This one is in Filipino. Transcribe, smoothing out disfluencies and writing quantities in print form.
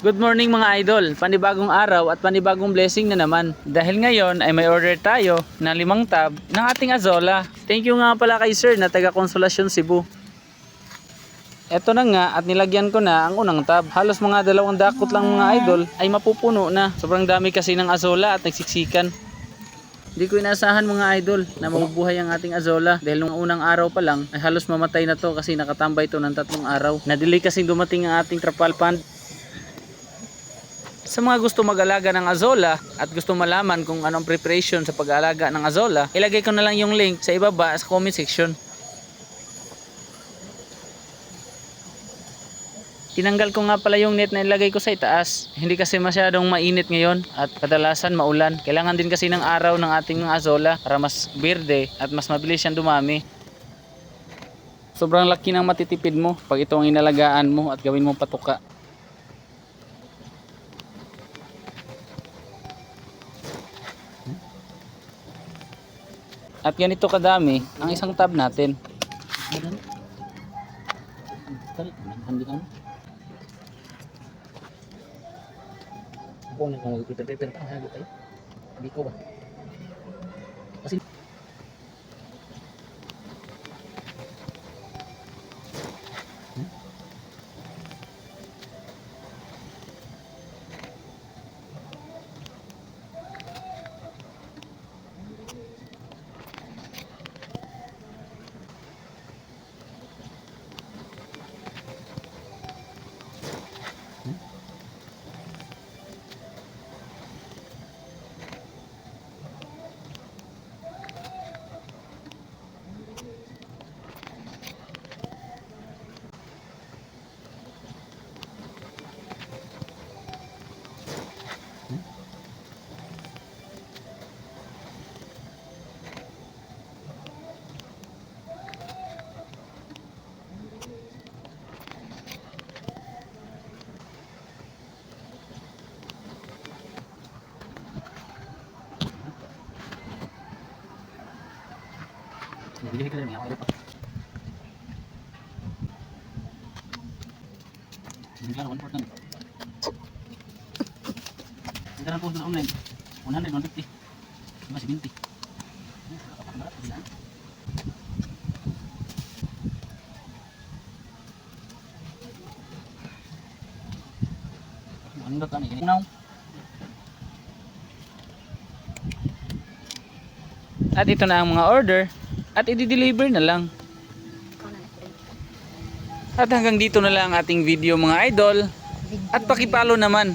Good morning mga idol, panibagong araw at panibagong blessing na naman. Dahil ngayon ay may order tayo na 5 tab ng ating Azolla. Thank you nga pala kay sir na taga Consolacion Cebu. Eto na nga at nilagyan ko na ang unang tab. Halos mga 2 dakot lang mga idol ay mapupuno na. Sobrang dami kasi ng Azolla at nagsiksikan. Hindi ko inaasahan mga idol na mabubuhay ang ating Azolla dahil nung unang araw pa lang ay halos mamatay na to kasi nakatambay to ng 3 araw. Na-delay kasi dumating ang ating trapal pond. Sa mga gusto mag-alaga ng Azolla at gusto malaman kung anong preparation sa pag-aalaga ng Azolla, ilagay ko na lang yung link sa ibaba sa comment section. Tinanggal ko nga pala yung net na ilagay ko sa itaas. Hindi kasi masyadong mainit ngayon at kadalasan maulan. Kailangan din kasi ng araw ng ating mga Azolla para mas berde at mas mabilis siyang dumami. Sobrang laki ng matitipid mo pag ito ang inalagaan mo at gawin mong patuka. At ganito kadami ang isang tab natin. Hindi ka lang ako pa. Hindi ka 1/4 na. Ang ganang po sa online. 100, 150. Mas 20. Ano ka ni? Now. At ito na ang mga order. At i-deliver na lang. At hanggang dito na lang ating video mga idol. At pakipalo naman